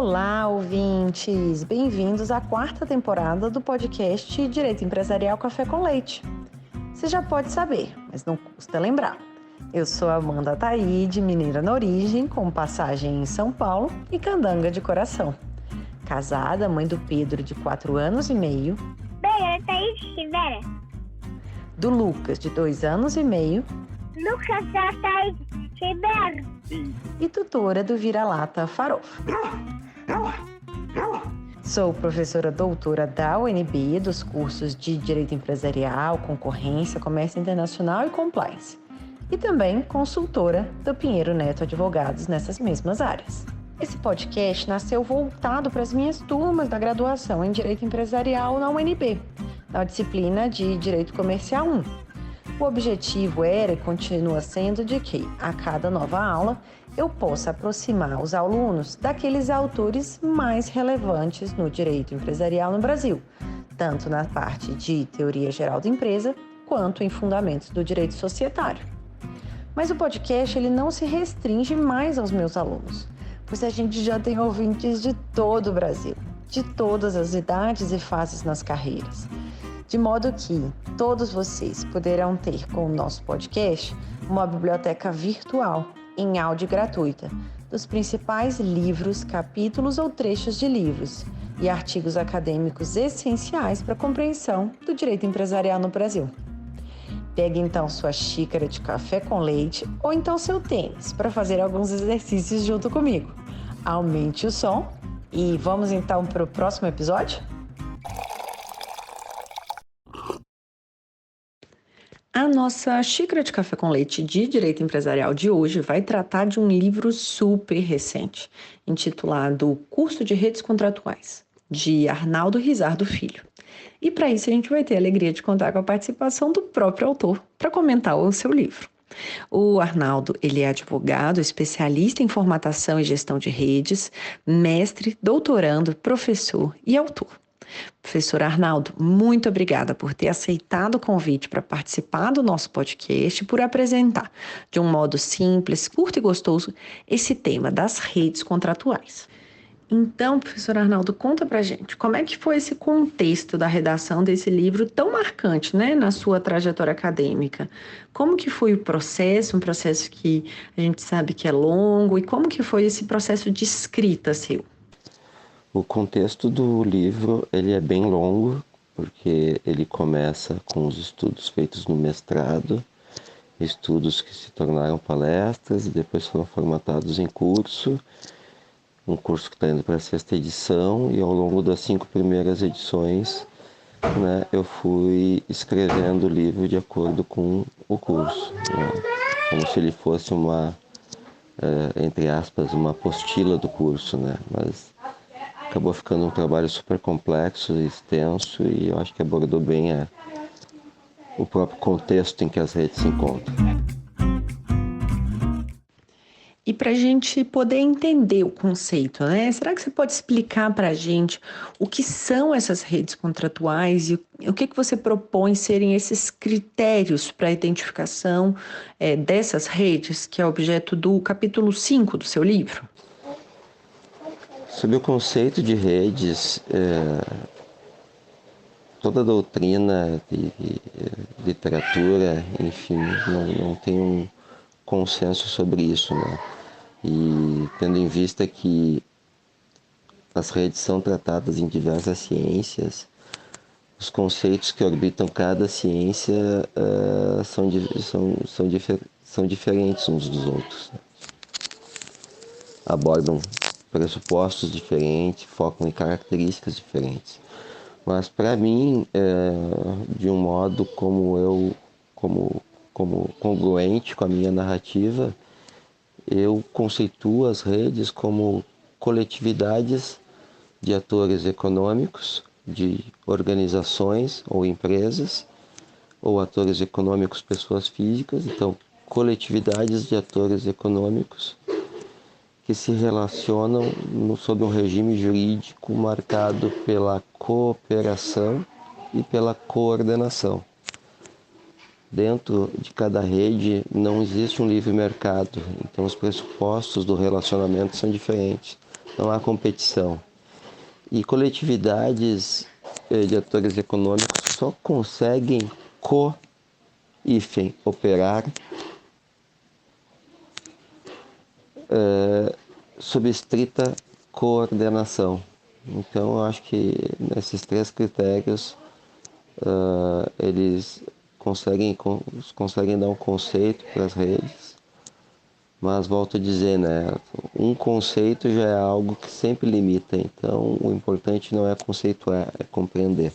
Olá, ouvintes! Bem-vindos à quarta temporada do podcast Direito Empresarial Café com Leite. Você já pode saber, mas não custa lembrar. Eu sou Amanda Taide, mineira na origem, com passagem em São Paulo e candanga de coração. Casada, mãe do Pedro, de 4 anos e meio. Bem, Taide Rivera. Do Lucas, de 2 anos e meio. Lucas da Taide Rivera. E tutora do Vira-Lata Farofa. Sou professora doutora da UNB dos cursos de Direito Empresarial, Concorrência, Comércio Internacional e Compliance. E também consultora do Pinheiro Neto Advogados nessas mesmas áreas. Esse podcast nasceu voltado para as minhas turmas da graduação em Direito Empresarial na UNB, na disciplina de Direito Comercial 1. O objetivo era e continua sendo de que, a cada nova aula, eu possa aproximar os alunos daqueles autores mais relevantes no direito empresarial no Brasil, tanto na parte de teoria geral da empresa, quanto em fundamentos do direito societário. Mas o podcast ele não se restringe mais aos meus alunos, pois a gente já tem ouvintes de todo o Brasil, de todas as idades e fases nas carreiras. De modo que todos vocês poderão ter com o nosso podcast uma biblioteca virtual em áudio gratuita dos principais livros, capítulos ou trechos de livros e artigos acadêmicos essenciais para a compreensão do direito empresarial no Brasil. Pegue então sua xícara de café com leite ou então seu tênis para fazer alguns exercícios junto comigo. Aumente o som e vamos então para o próximo episódio? A nossa xícara de café com leite de Direito Empresarial de hoje vai tratar de um livro super recente, intitulado Curso de Redes Contratuais, de Arnaldo Rizardo Filho. E para isso a gente vai ter a alegria de contar com a participação do próprio autor para comentar o seu livro. O Arnaldo, ele é advogado, especialista em formatação e gestão de redes, mestre, doutorando, professor e autor. Professor Arnaldo, muito obrigada por ter aceitado o convite para participar do nosso podcast e por apresentar, de um modo simples, curto e gostoso, esse tema das redes contratuais. Então, professor Arnaldo, conta pra gente, como é que foi esse contexto da redação desse livro tão marcante, né, na sua trajetória acadêmica? Como que foi o processo, um processo que a gente sabe que é longo, e como que foi esse processo de escrita seu? O contexto do livro ele é bem longo, porque ele começa com os estudos feitos no mestrado, estudos que se tornaram palestras e depois foram formatados em curso, um curso que está indo para a 6ª edição, e ao longo das 5 primeiras edições, eu fui escrevendo o livro de acordo com o curso, como se ele fosse uma, entre aspas, uma apostila do curso, mas acabou ficando um trabalho super complexo e extenso, e eu acho que abordou bem o próprio contexto em que as redes se encontram. E para a gente poder entender o conceito, será que você pode explicar para a gente o que são essas redes contratuais e o que você propõe serem esses critérios para a identificação dessas redes, que é objeto do capítulo 5 do seu livro? Sobre o conceito de redes, toda a doutrina de literatura, enfim, não tem um consenso sobre isso, E tendo em vista que as redes são tratadas em diversas ciências, os conceitos que orbitam cada ciência são diferentes uns dos outros. Abordam pressupostos diferentes, focam em características diferentes. Mas para mim, de um modo como congruente com a minha narrativa, eu conceituo as redes como coletividades de atores econômicos, de organizações ou empresas, ou atores econômicos, pessoas físicas, então coletividades de atores econômicos que se relacionam sob um regime jurídico marcado pela cooperação e pela coordenação. Dentro de cada rede não existe um livre mercado, então os pressupostos do relacionamento são diferentes. não há competição. E coletividades de atores econômicos só conseguem operar sob estrita coordenação. Então, eu acho que nesses 3 critérios eles conseguem dar um conceito para as redes, mas volto a dizer, né, um conceito já é algo que sempre limita, então o importante não é conceituar, é compreender.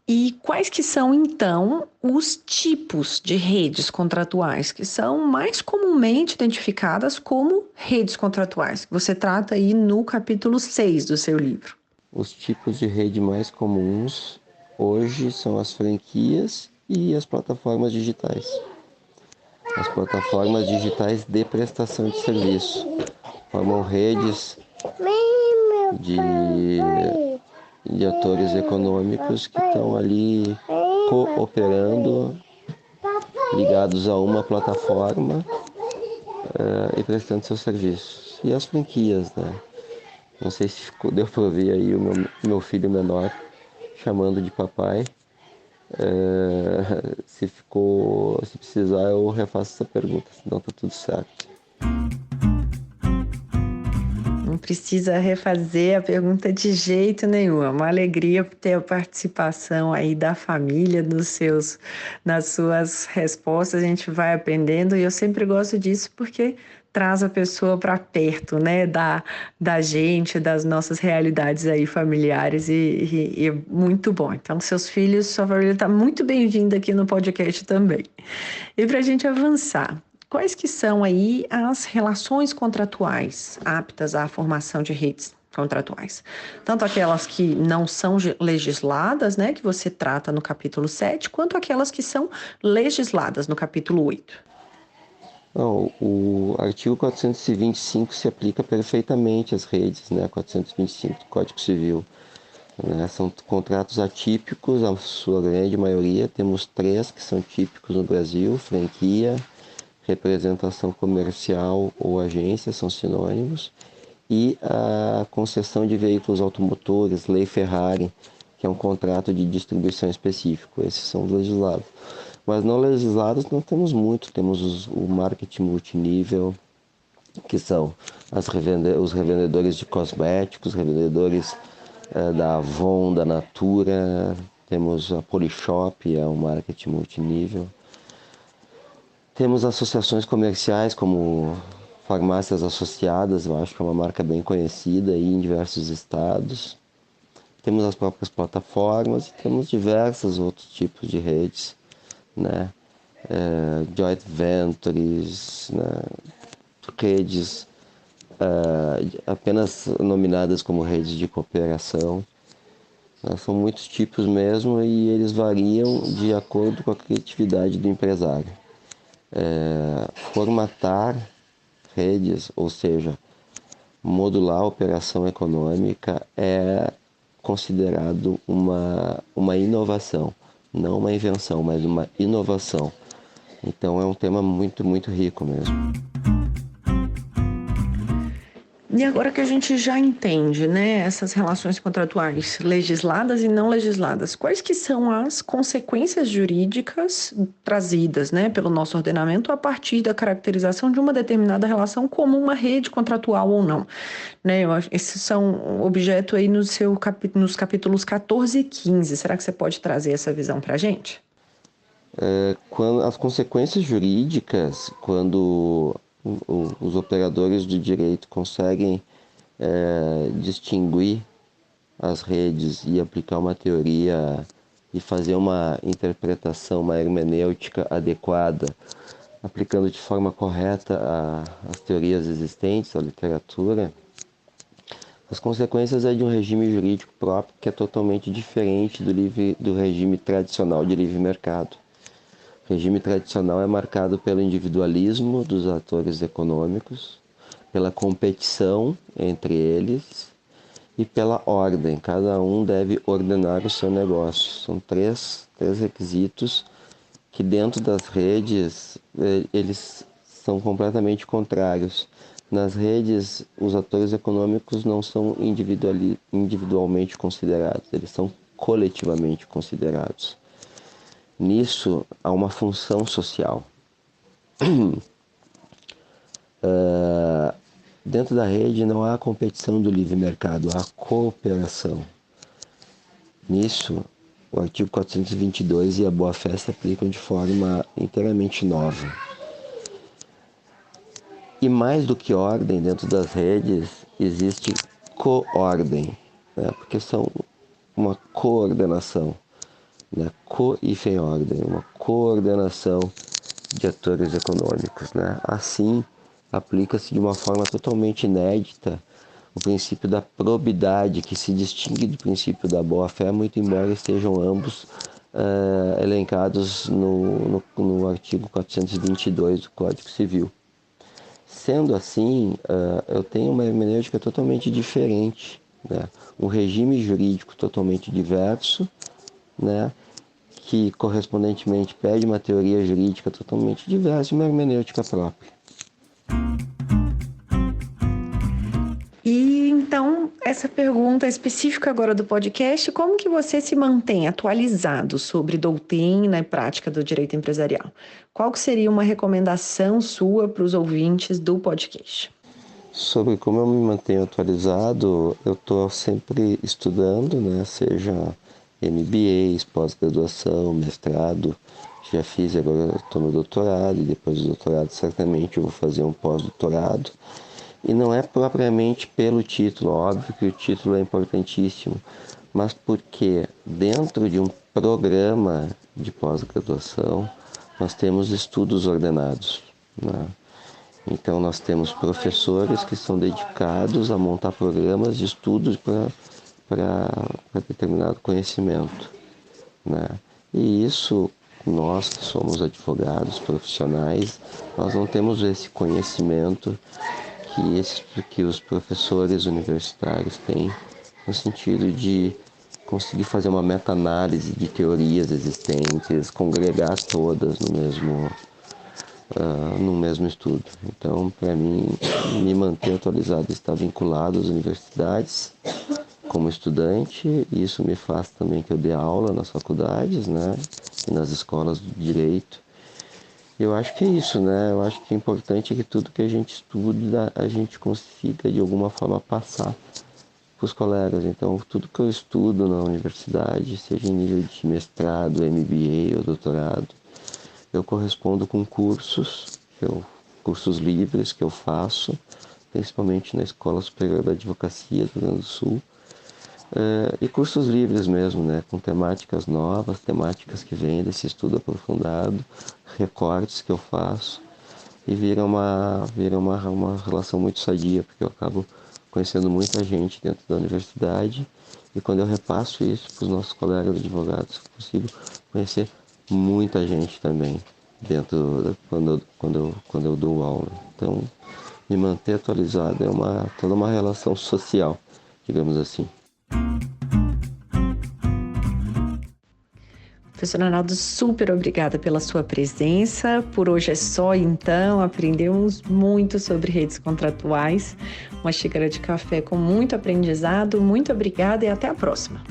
E quais que são, então, os tipos de redes contratuais que são mais comumente identificadas como redes contratuais, que você trata aí no capítulo 6 do seu livro? Os tipos de rede mais comuns hoje são as franquias e as plataformas digitais. As plataformas digitais de prestação de serviço formam redes de atores econômicos que estão ali cooperando, ligados a uma plataforma e prestando seus serviços. E as franquias, né? Não sei se deu para ouvir aí o meu filho menor chamando de papai. Se precisar eu refaço essa pergunta, senão tá tudo certo. Não precisa refazer a pergunta de jeito nenhum. É uma alegria ter a participação aí da família nas suas respostas. A gente vai aprendendo e eu sempre gosto disso porque traz a pessoa para perto, né, da gente, das nossas realidades aí familiares e é muito bom. Então, sua família está muito bem-vinda aqui no podcast também. E para a gente avançar, quais que são aí as relações contratuais aptas à formação de redes contratuais? Tanto aquelas que não são legisladas, né, que você trata no capítulo 7, quanto aquelas que são legisladas no capítulo 8. Não, o artigo 425 se aplica perfeitamente às redes, né? 425 do Código Civil. Né? São contratos atípicos, a sua grande maioria. Temos 3 que são típicos no Brasil: franquia, representação comercial ou agência, são sinônimos, e a concessão de veículos automotores, Lei Ferrari, que é um contrato de distribuição específico. Esses são os legislados. Mas não legislados não temos muito. Temos o marketing multinível, que são os revendedores de cosméticos, revendedores da Avon, da Natura. Temos a Polishop, é um marketing multinível. Temos associações comerciais como Farmácias Associadas, eu acho que é uma marca bem conhecida aí em diversos estados. Temos as próprias plataformas e temos diversos outros tipos de redes, né? Joint ventures, né? Redes apenas nominadas como redes de cooperação. São muitos tipos mesmo e eles variam de acordo com a criatividade do empresário. Formatar redes, ou seja, modular a operação econômica é considerado uma inovação, não uma invenção, mas uma inovação. Então é um tema muito, muito rico mesmo. E agora que a gente já entende, né, essas relações contratuais legisladas e não legisladas, quais que são as consequências jurídicas trazidas, né, pelo nosso ordenamento a partir da caracterização de uma determinada relação como uma rede contratual ou não? Né, esses são objeto aí nos capítulos 14 e 15. Será que você pode trazer essa visão para a gente? Quando as consequências jurídicas, quando os operadores do direito conseguem distinguir as redes e aplicar uma teoria e fazer uma interpretação, uma hermenêutica adequada, aplicando de forma correta as teorias existentes, a literatura, as consequências é de um regime jurídico próprio que é totalmente diferente do regime tradicional de livre mercado. O regime tradicional é marcado pelo individualismo dos atores econômicos, pela competição entre eles e pela ordem. Cada um deve ordenar o seu negócio. São três requisitos que dentro das redes eles são completamente contrários. Nas redes, os atores econômicos não são individualmente considerados, eles são coletivamente considerados. Nisso, há uma função social. Dentro da rede não há competição do livre mercado, há cooperação. Nisso, o artigo 422 e a boa-fé se aplicam de forma inteiramente nova. E mais do que ordem dentro das redes, existe coordem, né? Porque são uma coordenação, né? Co-ordem, uma coordenação de atores econômicos, né? Assim, aplica-se de uma forma totalmente inédita o princípio da probidade, que se distingue do princípio da boa-fé, muito embora estejam ambos elencados no artigo 422 do Código Civil. Sendo assim, eu tenho uma hermenêutica totalmente diferente, né? Um regime jurídico totalmente diverso, né? Que correspondentemente pede uma teoria jurídica totalmente diversa e uma hermenêutica própria. E então, essa pergunta específica agora do podcast, como que você se mantém atualizado sobre doutrina e prática do direito empresarial? Qual que seria uma recomendação sua para os ouvintes do podcast? Sobre como eu me mantenho atualizado, eu estou sempre estudando, né? Seja MBAs, pós-graduação, mestrado, já fiz, agora estou no doutorado, e depois do doutorado certamente eu vou fazer um pós-doutorado. E não é propriamente pelo título, óbvio que o título é importantíssimo, mas porque dentro de um programa de pós-graduação nós temos estudos ordenados, né? Então nós temos professores que são dedicados a montar programas de estudos para determinado conhecimento, né? E isso, nós que somos advogados profissionais, nós não temos esse conhecimento que os professores universitários têm, no sentido de conseguir fazer uma meta-análise de teorias existentes, congregar todas no mesmo estudo. Então, para mim, me manter atualizado e estar vinculado às universidades como estudante, isso me faz também que eu dê aula nas faculdades, né, e nas escolas de direito. Eu acho que é isso, né? Eu acho que é importante que tudo que a gente estuda, a gente consiga de alguma forma passar para os colegas. Então, tudo que eu estudo na universidade, seja em nível de mestrado, MBA ou doutorado, eu correspondo com cursos livres que eu faço, principalmente na Escola Superior da Advocacia do Rio Grande do Sul, e cursos livres mesmo, né, com temáticas novas, temáticas que vêm desse estudo aprofundado, recortes que eu faço, e vira uma relação muito sadia, porque eu acabo conhecendo muita gente dentro da universidade, e quando eu repasso isso para os nossos colegas advogados, eu consigo conhecer muita gente também dentro quando eu dou aula. Então, me manter atualizado é toda uma relação social, digamos assim. Professor Arnaldo, super obrigada pela sua presença. Por hoje é só, então. Aprendemos muito sobre redes contratuais. Uma xícara de café com muito aprendizado. Muito obrigada e até a próxima.